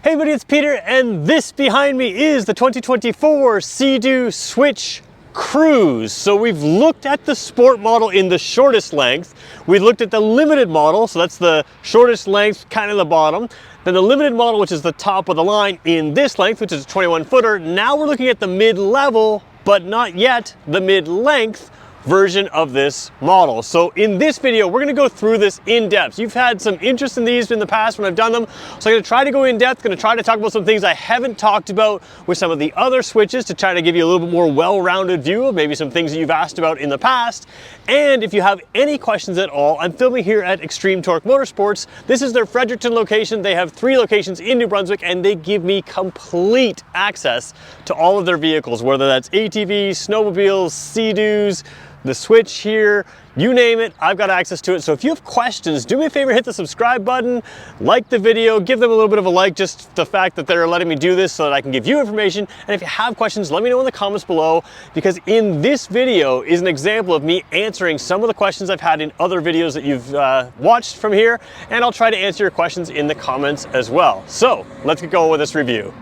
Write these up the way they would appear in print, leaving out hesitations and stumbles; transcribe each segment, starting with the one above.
Hey everybody, it's Peter, and this behind me is the 2024 Sea-Doo Switch Cruise. So we've looked at the sport model in the shortest length. We looked at the limited model, so that's the shortest length, kind of the bottom. Then the limited model, which is the top of the line in this length, which is a 21 footer. Now we're looking at the mid-level, but not yet the mid-length version of this model. So in this video, we're gonna go through this in depth. You've had some interest in these in the past when I've done them. So I'm gonna try to go in depth, gonna try to talk about some things I haven't talked about with some of the other switches to try to give you a little bit more well-rounded view of maybe some things that you've asked about in the past. And if you have any questions at all, I'm filming here at Extreme Torque Motorsports. This is their Fredericton location. They have 3 locations in New Brunswick, and they give me complete access to all of their vehicles, whether that's ATVs, snowmobiles, Sea-Doos, the Switch here, you name it, I've got access to it. So if you have questions, do me a favor, hit the subscribe button, like the video, give them a little bit of a like, just the fact that they're letting me do this so that I can give you information. And if you have questions, let me know in the comments below, because in this video is an example of me answering some of the questions I've had in other videos that you've watched from here, and I'll try to answer your questions in the comments as well. So let's get going with this review.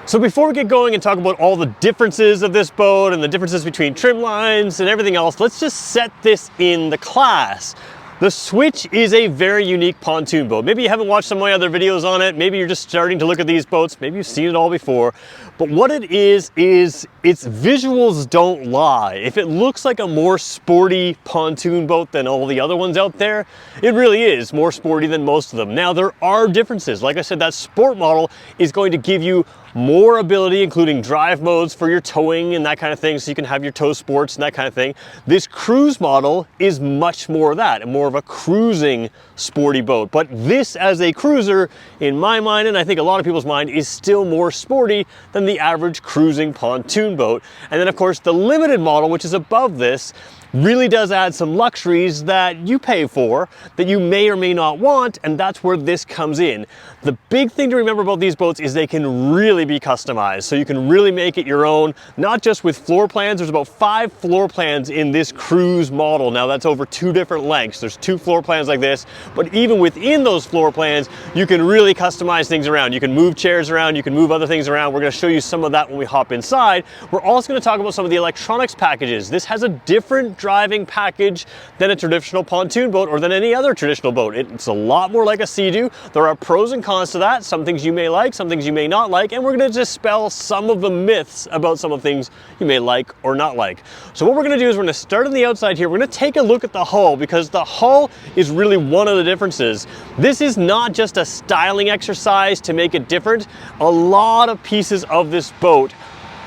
So before we get going and talk about all the differences of this boat and the differences between trim lines and everything else, let's just set this in the class. The Switch is a very unique pontoon boat. Maybe you haven't watched some of my other videos on it. Maybe you're just starting to look at these boats. Maybe you've seen it all before. But what it is its visuals don't lie. If it looks like a more sporty pontoon boat than all the other ones out there, it really is more sporty than most of them. Now, there are differences. Like I said, that sport model is going to give you more ability, including drive modes for your towing and that kind of thing, so you can have your tow sports and that kind of thing. This cruise model is much more of that, and more of a cruising sporty boat. But this as a cruiser, in my mind, and I think a lot of people's mind, is still more sporty than the average cruising pontoon boat. And then of course the limited model, which is above this, really does add some luxuries that you pay for that you may or may not want, and that's where this comes in. The big thing to remember about these boats is they can really be customized, so you can really make it your own, not just with floor plans. There's about 5 floor plans in this cruise model. Now that's over 2 different lengths. There's 2 floor plans like this, but even within those floor plans, you can really customize things around. You can move chairs around, you can move other things around. We're gonna show you some of that when we hop inside. We're also gonna talk about some of the electronics packages. This has a different driving package than a traditional pontoon boat or than any other traditional boat. It's a lot more like a Sea-Doo. There are pros and cons to that. Some things you may like, some things you may not like, and we're going to dispel some of the myths about some of the things you may like or not like. So what we're going to do is we're going to start on the outside here. We're going to take a look at the hull, because the hull is really one of the differences. This is not just a styling exercise to make it different. A lot of pieces of this boat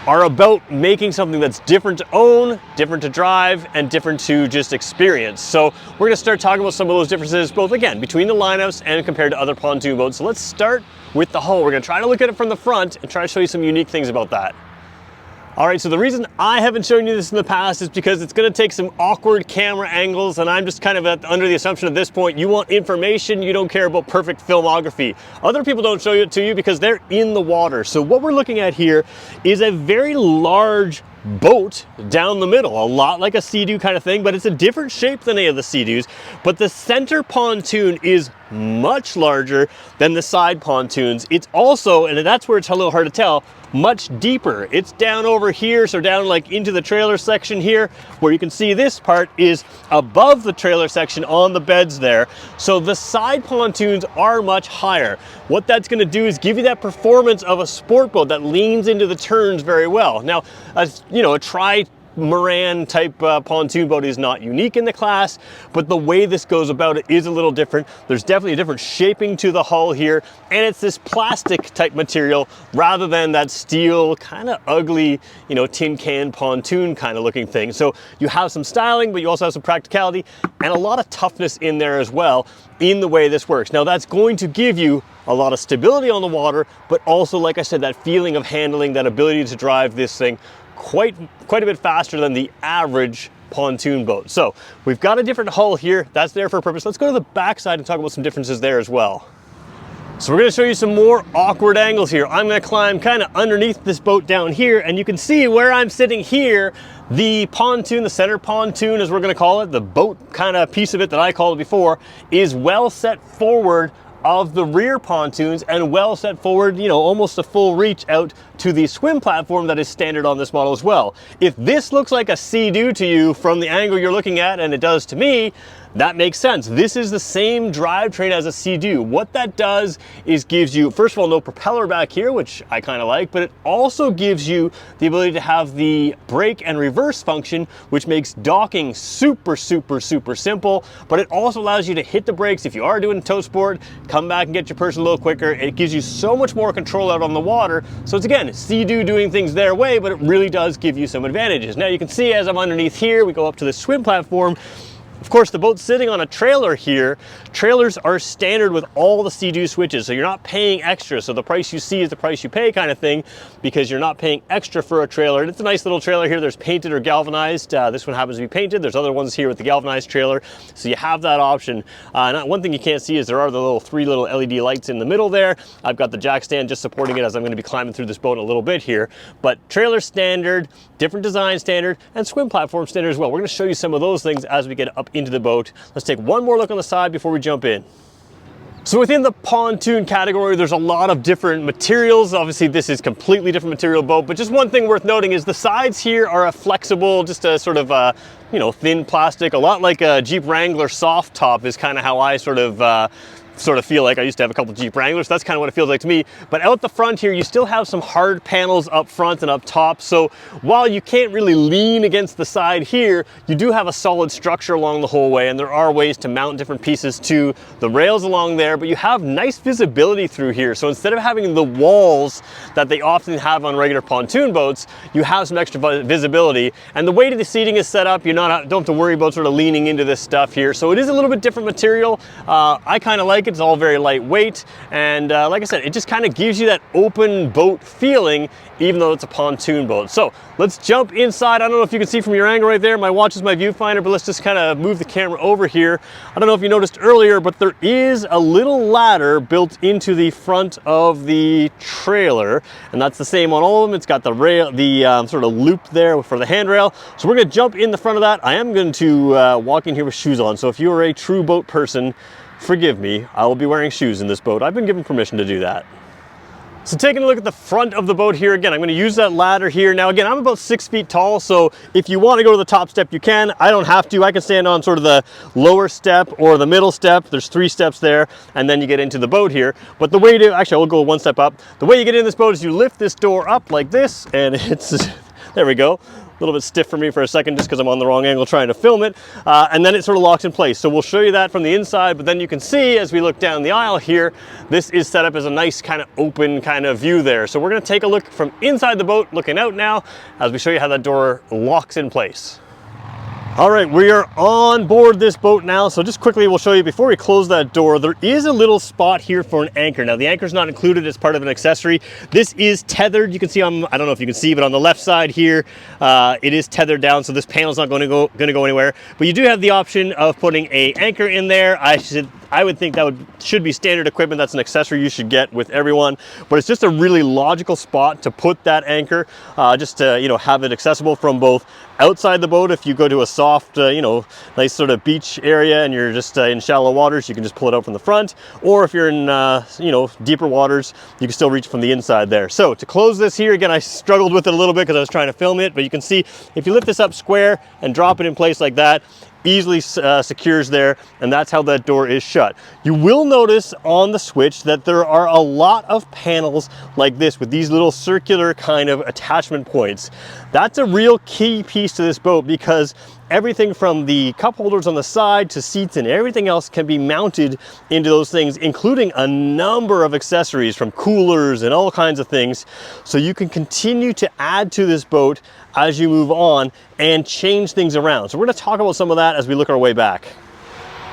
are about making something that's different to own, different to drive, and different to just experience. So we're gonna start talking about some of those differences, both again, between the lineups and compared to other pontoon boats. So let's start with the hull. We're gonna try to look at it from the front and try to show you some unique things about that. All right, so the reason I haven't shown you this in the past is because it's gonna take some awkward camera angles, and I'm just kind of under the assumption at this point, you want information, you don't care about perfect filmography. Other people don't show it to you because they're in the water. So what we're looking at here is a very large boat down the middle, a lot like a Sea-Doo kind of thing, but it's a different shape than any of the Sea-Doos. But the center pontoon is much larger than the side pontoons. It's also, and that's where it's a little hard to tell, much deeper. It's down over here, so down like into the trailer section here, where you can see this part is above the trailer section on the beds there. So the side pontoons are much higher. What that's going to do is give you that performance of a sport boat that leans into the turns very well. Now, as you know, a trimaran type pontoon boat is not unique in the class, but the way this goes about it is a little different. There's definitely a different shaping to the hull here, and it's this plastic type material rather than that steel kind of ugly, you know, tin can pontoon kind of looking thing. So you have some styling, but you also have some practicality and a lot of toughness in there as well in the way this works. Now that's going to give you a lot of stability on the water, but also, like I said, that feeling of handling, that ability to drive this thing quite a bit faster than the average pontoon boat. So we've got a different hull here. That's there for a purpose. Let's go to the back side and talk about some differences there as well. So we're going to show you some more awkward angles here. I'm going to climb kind of underneath this boat down here, and you can see where I'm sitting here, the pontoon, the center pontoon as we're going to call it, the boat kind of piece of it that I called it before, is well set forward of the rear pontoons and well set forward, you know, almost a full reach out to the swim platform that is standard on this model as well. If this looks like a Sea-Doo to you from the angle you're looking at, and it does to me, that makes sense. This is the same drivetrain as a Sea-Doo. What that does is gives you, first of all, no propeller back here, which I kind of like, but it also gives you the ability to have the brake and reverse function, which makes docking super simple, but it also allows you to hit the brakes if you are doing tow sport, come back and get your person a little quicker. It gives you so much more control out on the water. So it's, again, Sea-Doo doing things their way, but it really does give you some advantages. Now you can see as I'm underneath here, we go up to the swim platform. Of course, the boat's sitting on a trailer here. Trailers are standard with all the Sea-Doo switches, so you're not paying extra. So the price you see is the price you pay kind of thing, because you're not paying extra for a trailer. And it's a nice little trailer here. There's painted or galvanized. This one happens to be painted. There's other ones here with the galvanized trailer. So you have that option. And one thing you can't see is there are the three little LED lights in the middle there. I've got the jack stand just supporting it as I'm going to be climbing through this boat in a little bit here. But trailer standard, different design standard, and swim platform standard as well. We're going to show you some of those things as we get up into the boat. Let's take one more look on the side before we jump in. So within the pontoon category, there's a lot of different materials. Obviously, this is completely different material boat, but just one thing worth noting is the sides here are a flexible, just a sort of, you know, thin plastic, a lot like a Jeep Wrangler soft top is kind of how I sort of feel like. I used to have a couple Jeep Wranglers. That's kind of what it feels like to me. But out the front here, you still have some hard panels up front and up top. So while you can't really lean against the side here, you do have a solid structure along the whole way. And there are ways to mount different pieces to the rails along there, but you have nice visibility through here. So instead of having the walls that they often have on regular pontoon boats, you have some extra visibility. And the way the seating is set up, you don't have to worry about sort of leaning into this stuff here. So it is a little bit different material. I kind of like it. It's all very lightweight, and like I said, it just kind of gives you that open boat feeling, even though it's a pontoon boat. So let's jump inside. I don't know if you can see from your angle right there. My watch is my viewfinder, but let's just kind of move the camera over here. I don't know if you noticed earlier, but there is a little ladder built into the front of the trailer, and that's the same on all of them. It's got the rail, the sort of loop there for the handrail. So we're going to jump in the front of that. I am going to walk in here with shoes on. So if you are a true boat person, forgive me, I will be wearing shoes in this boat. I've been given permission to do that. So taking a look at the front of the boat here, again, I'm going to use that ladder here. Now again, I'm about 6 feet tall, so if you want to go to the top step, you can. I don't have to. I can stand on sort of the lower step or the middle step. There's 3 steps there, and then you get into the boat here. But the way to, actually, I'll go 1 step up. The way you get in this boat is you lift this door up like this, and it's, there we go. A little bit stiff for me for a second just because I'm on the wrong angle trying to film it, and then it sort of locks in place. So we'll show you that from the inside, but then you can see as we look down the aisle here, this is set up as a nice kind of open kind of view there. So we're going to take a look from inside the boat, looking out now, as we show you how that door locks in place. All right, we are on board this boat now. So just quickly, we'll show you before we close that door, there is a little spot here for an anchor. Now the anchor is not included as part of an accessory. This is tethered. You can see on, I don't know if you can see, but on the left side here, it is tethered down. So this panel is not going to go anywhere, but you do have the option of putting a anchor in there. I would think that should be standard equipment. That's an accessory you should get with everyone, but it's just a really logical spot to put that anchor, just to, you know, have it accessible from both outside the boat. If you go to a soft, you know, nice sort of beach area and you're just in shallow waters, you can just pull it out from the front. Or if you're in, you know, deeper waters, you can still reach from the inside there. So to close this here, again, I struggled with it a little bit because I was trying to film it, but you can see if you lift this up square and drop it in place like that, easily secures there, and that's how that door is shut. You will notice on the switch that there are a lot of panels like this with these little circular kind of attachment points. That's a real key piece to this boat, because everything from the cup holders on the side to seats and everything else can be mounted into those things, including a number of accessories from coolers and all kinds of things. So you can continue to add to this boat as you move on and change things around. So we're going to talk about some of that as we look our way back.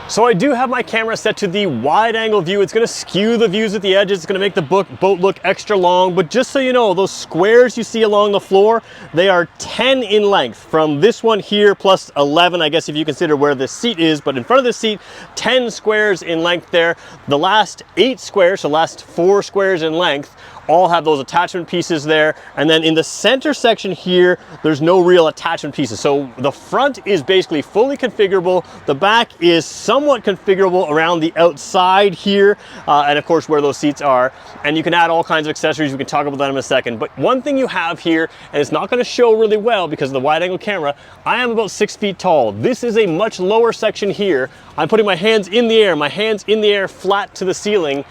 So I do have my camera set to the wide angle view. It's going to skew the views at the edges. It's going to make the boat look extra long. But just so you know, those squares you see along the floor, they are 10 in length from this one here plus 11, I guess, if you consider where this seat is. But in front of the seat, 10 squares in length there. The last 8 squares, so last 4 squares in length, all have those attachment pieces there. And then in the center section here, there's no real attachment pieces. So the front is basically fully configurable. The back is somewhat configurable around the outside here, and of course where those seats are. And you can add all kinds of accessories. We can talk about that in a second. But one thing you have here, and it's not going to show really well because of the wide angle camera, I am about 6 feet tall. This is a much lower section here. I'm putting my hands in the air. My hands in the air flat to the ceiling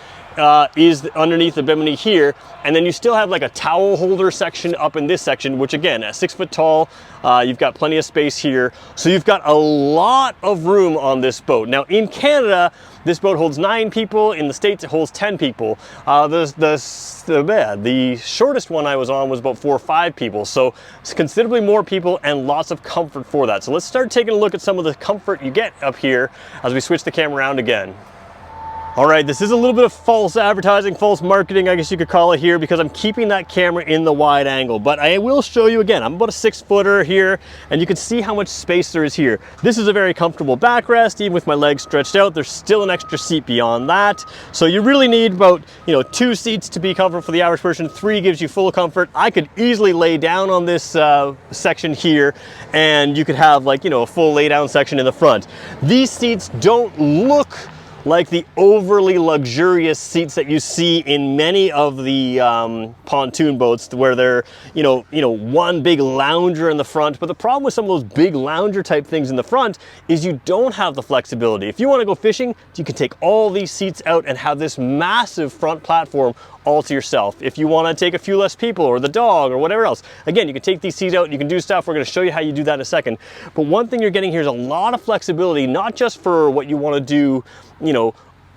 is underneath the bimini here. And then you still have like a towel holder section up in this section, which again, at 6 foot tall, you've got plenty of space here. So you've got a lot of room on this boat. Now in Canada, this boat holds 9 people. In the States, it holds 10 people. The shortest one I was on was about 4 or 5 people. So it's considerably more people and lots of comfort for that. So let's start taking a look at some of the comfort you get up here as we switch the camera around again. All right, this is a little bit of false advertising, false marketing, I guess you could call it here, because I'm keeping that camera in the wide angle. But I will show you again, I'm about a 6-footer here, and you can see how much space there is here. This is a very comfortable backrest, even with my legs stretched out. There's still an extra seat beyond that. So you really need about, 2 seats to be comfortable for the average person. 3 gives you full comfort. I could easily lay down on this section here, and you could have a full lay down section in the front. These seats don't look like the overly luxurious seats that you see in many of the pontoon boats, where they're one big lounger in the front. But the problem with some of those big lounger type things in the front is you don't have the flexibility. If you want to go fishing, you can take all these seats out and have this massive front platform all to yourself. If you want to take a few less people or the dog or whatever else, again, you can take these seats out, you can do stuff. We're going to show you how you do that in a second. But one thing you're getting here is a lot of flexibility, not just for what you want to do,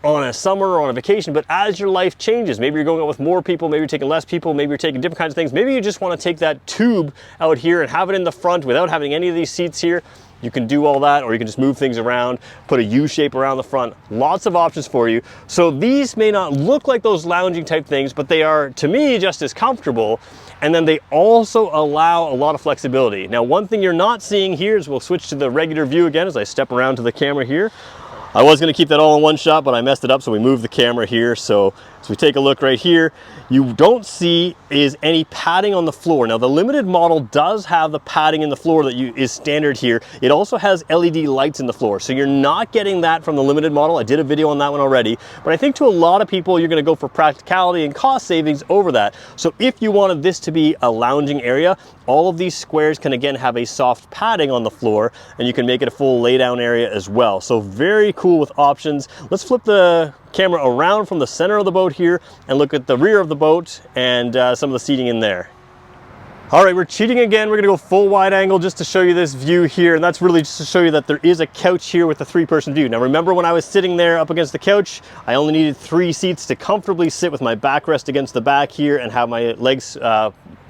on a summer or on a vacation, but as your life changes. Maybe you're going out with more people, maybe you're taking less people, maybe you're taking different kinds of things. Maybe you just want to take that tube out here and have it in the front without having any of these seats here. You can do all that, or you can just move things around, put a U shape around the front. Lots of options for you. So these may not look like those lounging type things, but they are, to me, just as comfortable. And then they also allow a lot of flexibility. Now, one thing you're not seeing here is, we'll switch to the regular view again as I step around to the camera here. I was going to keep that all in one shot, but I messed it up, so we moved the camera here. So as we take a look right here, you don't see is any padding on the floor. Now the limited model does have the padding in the floor that is standard here. It also has LED lights in the floor, so you're not getting that from the limited model. I did a video on that one already, but I think to a lot of people, you're going to go for practicality and cost savings over that. So if you wanted this to be a lounging area, all of these squares can again have a soft padding on the floor, and you can make it a full lay down area as well. So very cool with options. Let's flip the camera around from the center of the boat here and look at the rear of the boat and some of the seating in there. All right, we're cheating again. We're gonna go full wide angle just to show you this view here, and that's really just to show you that there is a couch here with a 3-person view. Now remember, when I was sitting there up against the couch, I only needed 3 seats to comfortably sit with my backrest against the back here and have my legs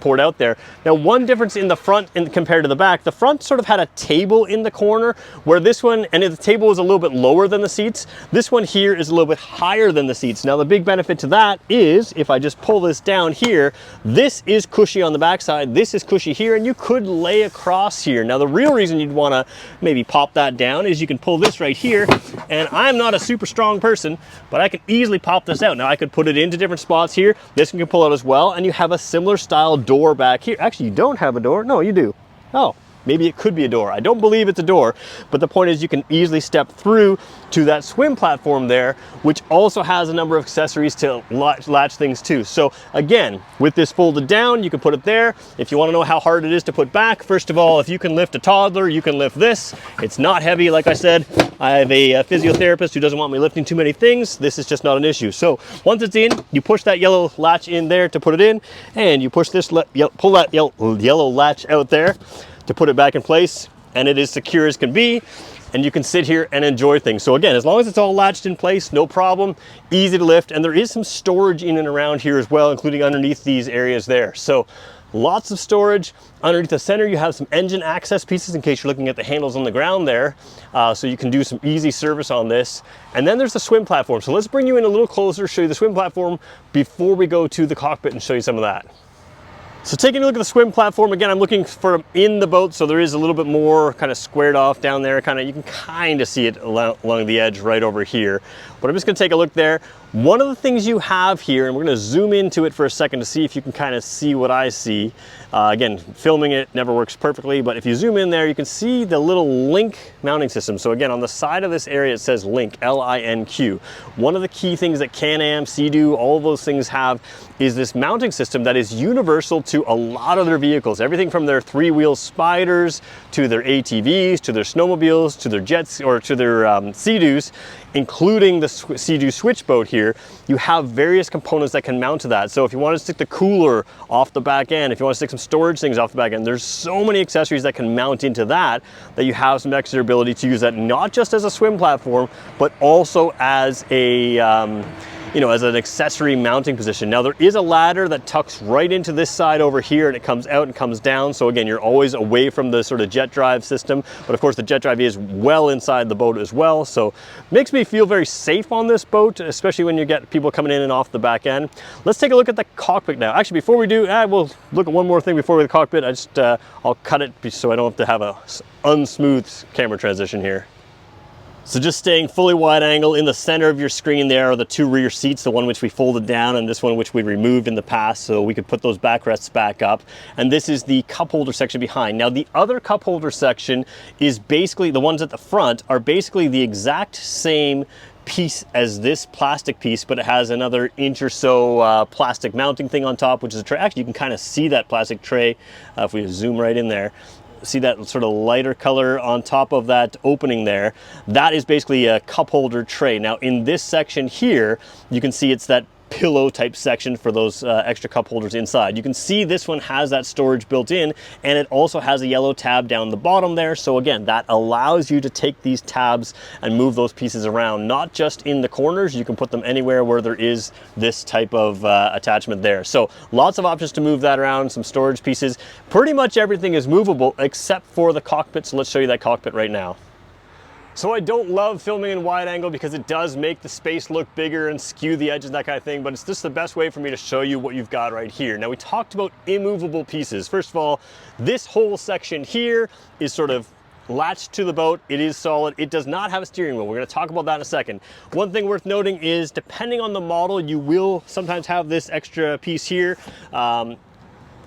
poured out there. Now, one difference in the front compared to the back, the front sort of had a table in the corner, where this one, and the table was a little bit lower than the seats. This one here is a little bit higher than the seats. Now the big benefit to that is, if I just pull this down here, this is cushy on the backside, this is cushy here, and you could lay across here. Now the real reason you'd want to maybe pop that down is you can pull this right here, and I'm not a super strong person, but I can easily pop this out. Now I could put it into different spots here. This one can pull out as well, and you have a similar style door back here. Actually, you don't have a door. No, you do. Oh, maybe it could be a door. I don't believe it's a door, but the point is you can easily step through to that swim platform there, which also has a number of accessories to latch things to. So again, with this folded down, you can put it there. If you want to know how hard it is to put back, first of all, if you can lift a toddler, you can lift this. It's not heavy. Like I said, I have a physiotherapist who doesn't want me lifting too many things. This is just not an issue. So once it's in, you push that yellow latch in there to put it in, and you push this, pull that yellow latch out there to put it back in place, and it is secure as can be, and you can sit here and enjoy things. So again, as long as it's all latched in place, no problem, easy to lift, and there is some storage in and around here as well, including underneath these areas there. So lots of storage. Underneath the center, you have some engine access pieces in case you're looking at the handles on the ground there, so you can do some easy service on this. And then there's the swim platform. So let's bring you in a little closer, show you the swim platform before we go to the cockpit and show you some of that. So taking a look at the swim platform, again, I'm looking for in the boat, so there is a little bit more kind of squared off down there, you can kind of see it along the edge right over here. But I'm just gonna take a look there. One of the things you have here, and we're going to zoom into it for a second to see if you can kind of see what I see. Again, filming it never works perfectly, but if you zoom in there, you can see the little link mounting system. So again, on the side of this area, it says link, L-I-N-Q. One of the key things that Can-Am, Sea-Doo, all of those things have is this mounting system that is universal to a lot of their vehicles. Everything from their three-wheel Spyders, to their ATVs, to their snowmobiles, to their jets, or to their Sea-Doos, including the Sea-Doo switch boat here. You have various components that can mount to that. So if you want to stick the cooler off the back end, if you want to stick some storage things off the back end, there's so many accessories that can mount into that, that you have some extra ability to use that not just as a swim platform, but also as a you know, as an accessory mounting position. Now there is a ladder that tucks right into this side over here, and it comes out and comes down. So again, you're always away from the sort of jet drive system, but of course the jet drive is well inside the boat as well. So makes me feel very safe on this boat, especially when you get people coming in and off the back end. Let's take a look at the cockpit now. Actually, before we do, we'll look at one more thing before we the cockpit. I'll cut it so I don't have to have a unsmooth camera transition here. So just staying fully wide angle, in the center of your screen there are the two rear seats, the one which we folded down and this one which we removed in the past, so we could put those backrests back up. And this is the cup holder section behind. Now the other cup holder section is basically, the ones at the front are basically the exact same piece as this plastic piece, but it has another inch or so plastic mounting thing on top, which is a tray. Actually, you can kind of see that plastic tray if we zoom right in there. See that sort of lighter color on top of that opening there? That is basically a cup holder tray. Now in this section here, you can see it's that pillow type section for those extra cup holders inside. You can see this one has that storage built in, and it also has a yellow tab down the bottom there. So again, that allows you to take these tabs and move those pieces around, not just in the corners. You can put them anywhere where there is this type of attachment there. So lots of options to move that around, some storage pieces. Pretty much everything is movable except for the cockpit. So let's show you that cockpit right now. So I don't love filming in wide angle because it does make the space look bigger and skew the edges and that kind of thing, but it's just the best way for me to show you what you've got right here. Now we talked about immovable pieces. First of all, this whole section here is sort of latched to the boat. It is solid. It does not have a steering wheel. We're going to talk about that in a second. One thing worth noting is, depending on the model, you will sometimes have this extra piece here.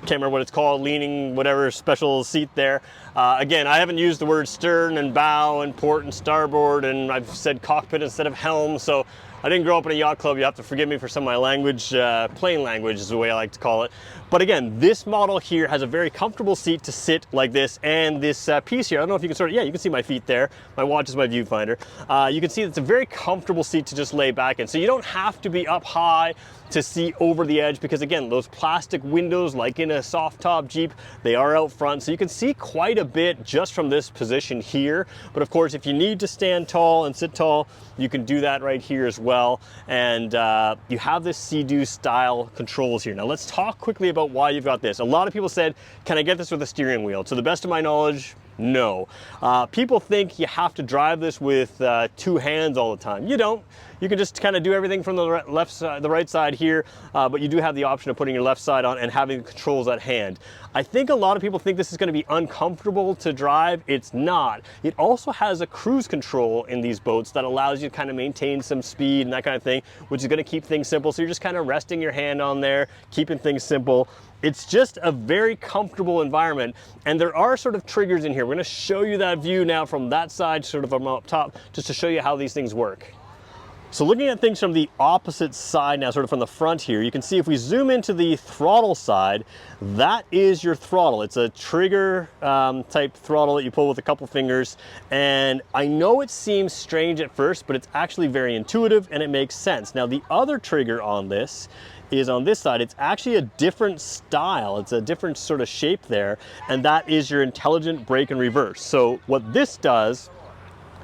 Can't remember what it's called, leaning, whatever special seat there. Again, I haven't used the word stern and bow and port and starboard, and I've said cockpit instead of helm, so I didn't grow up in a yacht club. You have to forgive me for some of my language. Plain language is the way I like to call it. But again, this model here has a very comfortable seat to sit like this, and this piece here, I don't know if you can sort of, yeah, you can see my feet there. My watch is my viewfinder. You can see it's a very comfortable seat to just lay back in. So you don't have to be up high to see over the edge, because again, those plastic windows, like in a soft top Jeep, they are out front. So you can see quite a bit just from this position here. But of course, if you need to stand tall and sit tall, you can do that right here as well. And you have this Sea-Doo style controls here. Now let's talk quickly about why you've got this. A lot of people said, can I get this with a steering wheel? To the best of my knowledge, no. People think you have to drive this with two hands all the time. You don't. You can just kind of do everything from the left side, the right side here, but you do have the option of putting your left side on and having the controls at hand. I think a lot of people think this is going to be uncomfortable to drive. It's not. It also has a cruise control in these boats that allows you to kind of maintain some speed and that kind of thing, which is going to keep things simple. So you're just kind of resting your hand on there, keeping things simple. It's just a very comfortable environment, and there are sort of triggers in here. We're going to show you that view now from that side, sort of from up top, just to show you how these things work. So looking at things from the opposite side now, sort of from the front here, you can see if we zoom into the throttle side, that is your throttle. It's a trigger type throttle that you pull with a couple fingers. And I know it seems strange at first, but it's actually very intuitive and it makes sense. Now the other trigger on this is on this side. It's actually a different style. It's a different sort of shape there. And that is your intelligent brake and reverse. So what this does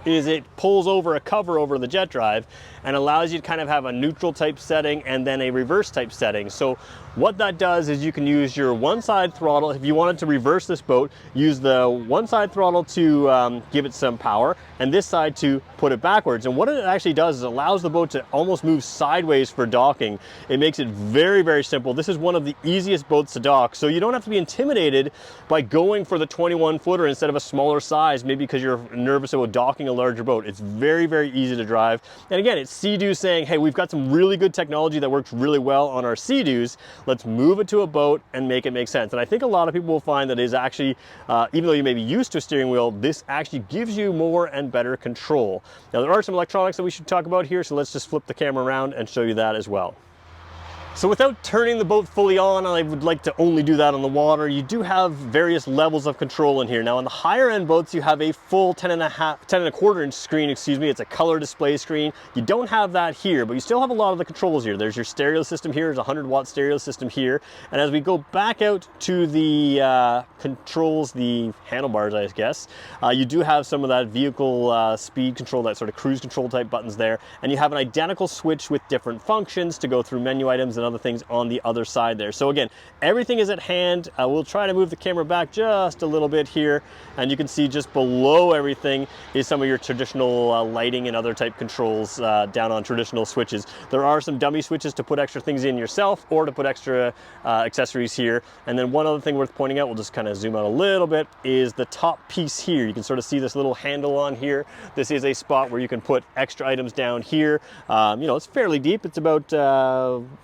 is it pulls over a cover over the jet drive and allows you to kind of have a neutral type setting and then a reverse type setting. So what that does is you can use your one side throttle. If you wanted to reverse this boat, use the one side throttle to give it some power, and this side to put it backwards. And what it actually does is it allows the boat to almost move sideways for docking. It makes it very, very simple. This is one of the easiest boats to dock, so you don't have to be intimidated by going for the 21 footer instead of a smaller size, maybe because you're nervous about docking a larger boat. It's very, very easy to drive. And again, it's Sea-Doo saying, hey, we've got some really good technology that works really well on our Sea-Doos. Let's move it to a boat and make it make sense. And I think a lot of people will find that it is actually, even though you may be used to a steering wheel, this actually gives you more and better control. Now, there are some electronics that we should talk about here, so let's just flip the camera around and show you that as well. So without turning the boat fully on, I would like to only do that on the water. You do have various levels of control in here. Now on the higher end boats, you have a full 10 and a quarter inch screen, excuse me. It's a color display screen. You don't have that here, but you still have a lot of the controls here. There's your stereo system here, there's a 100-watt stereo system here. And as we go back out to the controls, the handlebars, I guess, you do have some of that vehicle speed control, that sort of cruise control type buttons there. And you have an identical switch with different functions to go through menu items and other things on the other side there. So again, everything is at hand. We'll try to move the camera back just a little bit here, and you can see just below everything is some of your traditional lighting and other type controls down on traditional switches. There are some dummy switches to put extra things in yourself or to put extra accessories here. And then one other thing worth pointing out, we'll just kind of zoom out a little bit, is the top piece here. You can sort of see this little handle on here. This is a spot where you can put extra items down here. You know, it's fairly deep. It's about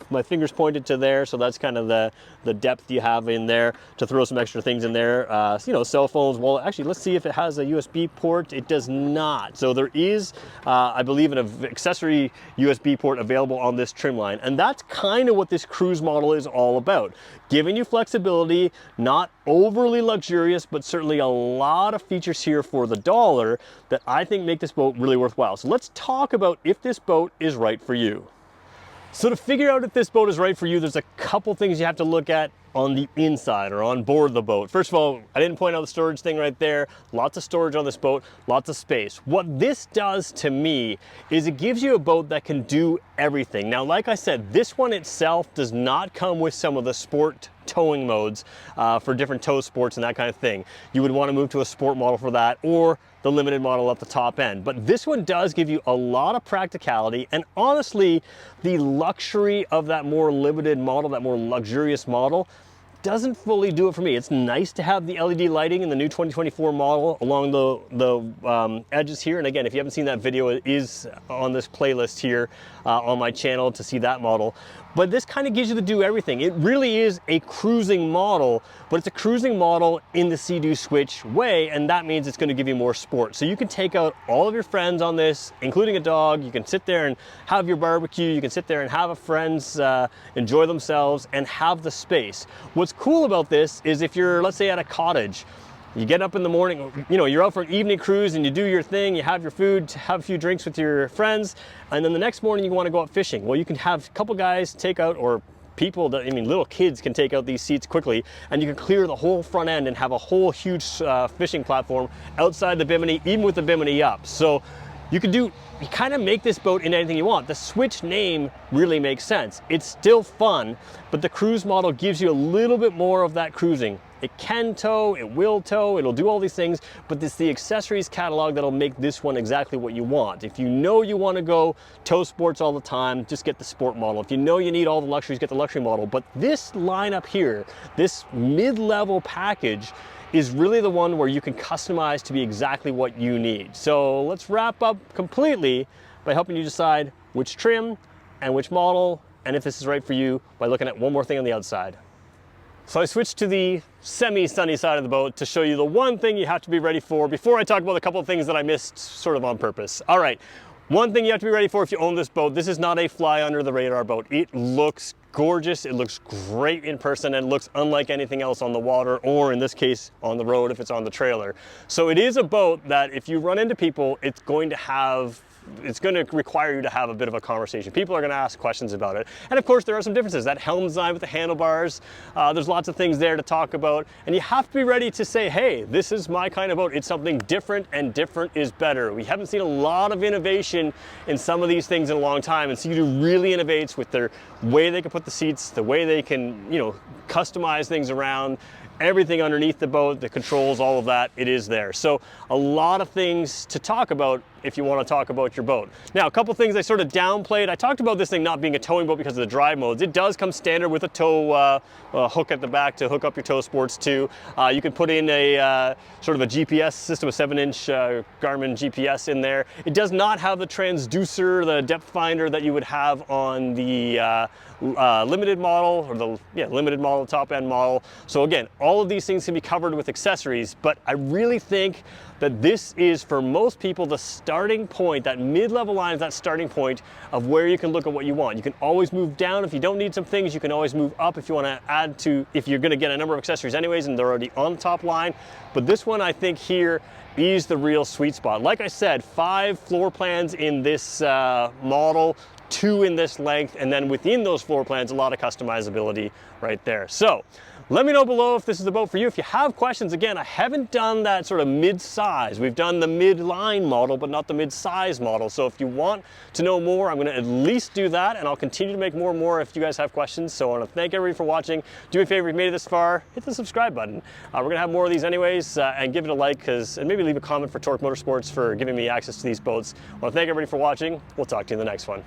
my fingers pointed to there, so that's kind of the depth you have in there to throw some extra things in there. You know, cell phones. Well, actually, let's see if it has a USB port. It does not. So there is, I believe, an accessory USB port available on this trim line, and that's kind of what this cruise model is all about. Giving you flexibility, not overly luxurious, but certainly a lot of features here for the dollar that I think make this boat really worthwhile. So let's talk about if this boat is right for you. So to figure out if this boat is right for you, there's a couple things you have to look at on the inside or on board the boat. First of all, I didn't point out the storage thing right there. Lots of storage on this boat, lots of space. What this does to me is it gives you a boat that can do everything. Now, like I said, this one itself does not come with some of the sport towing modes for different tow sports and that kind of thing. You would want to move to a sport model for that, or the limited model at the top end. But this one does give you a lot of practicality, and honestly, the luxury of that more limited model, that more luxurious model, doesn't fully do it for me. It's nice to have the LED lighting in the new 2024 model along the edges here. And again, if you haven't seen that video, it is on this playlist here on my channel to see that model. But this kind of gives you the do everything. It really is a cruising model, but it's a cruising model in the Sea-Doo Switch way, and that means it's going to give you more sport. So you can take out all of your friends on this, including a dog. You can sit there and have your barbecue. You can sit there and have a friends enjoy themselves and have the space. What's cool about this is if you're, let's say, at a cottage, you get up in the morning, you know, you're out for an evening cruise and you do your thing, you have your food, have a few drinks with your friends, and then the next morning you want to go out fishing. Well, you can have a couple guys take out, or people that, I mean, little kids can take out these seats quickly, and you can clear the whole front end and have a whole huge fishing platform outside the bimini, even with the bimini up. So you kind of make this boat in anything you want. The Switch name really makes sense. It's still fun, but the cruise model gives you a little bit more of that cruising. It can tow, it will tow, it'll do all these things, but it's the accessories catalog that'll make this one exactly what you want. If you know you want to go tow sports all the time, just get the sport model. If you know you need all the luxuries, get the luxury model. But this lineup here, this mid-level package, is really the one where you can customize to be exactly what you need. So let's wrap up completely by helping you decide which trim and which model, and if this is right for you, by looking at one more thing on the outside. So I switched to the semi-sunny side of the boat to show you the one thing you have to be ready for before I talk about a couple of things that I missed sort of on purpose. All right, one thing you have to be ready for if you own this boat: this is not a fly under the radar boat. It looks gorgeous, it looks great in person, and looks unlike anything else on the water, or in this case on the road if it's on the trailer. So it is a boat that if you run into people, it's going to require you to have a bit of a conversation. People are going to ask questions about it. And of course, there are some differences. That helm design with the handlebars, there's lots of things there to talk about. And you have to be ready to say, hey, this is my kind of boat. It's something different, and different is better. We haven't seen a lot of innovation in some of these things in a long time. And Sea-Doo really innovates with their way they can put the seats, the way they can, you know, customize things around, everything underneath the boat, the controls, all of that, it is there. So a lot of things to talk about if you want to talk about your boat. Now, a couple things I sort of downplayed. I talked about this thing not being a towing boat because of the drive modes. It does come standard with a tow hook at the back to hook up your tow sports to. You can put in a sort of a GPS system, a 7-inch Garmin GPS in there. It does not have the transducer, the depth finder that you would have on the limited model, or the limited model, top end model. So again, all of these things can be covered with accessories, but I really think that this is, for most people, the starting point. That mid-level line is that starting point of where you can look at what you want. You can always move down if you don't need some things. You can always move up if you want to add to, if you're going to get a number of accessories anyways and they're already on the top line. But this one, I think here, is the real sweet spot. Like I said, 5 floor plans in this model, 2 in this length, and then within those floor plans, a lot of customizability right there. So let me know below if this is the boat for you. If you have questions, again, I haven't done that sort of mid-size. We've done the mid-line model, but not the mid-size model. So if you want to know more, I'm gonna at least do that, and I'll continue to make more and more if you guys have questions. So I wanna thank everybody for watching. Do me a favor, if you made it this far, hit the subscribe button. We're gonna have more of these anyways, and give it a like, and maybe leave a comment for Torque Motorsports for giving me access to these boats. I wanna thank everybody for watching. We'll talk to you in the next one.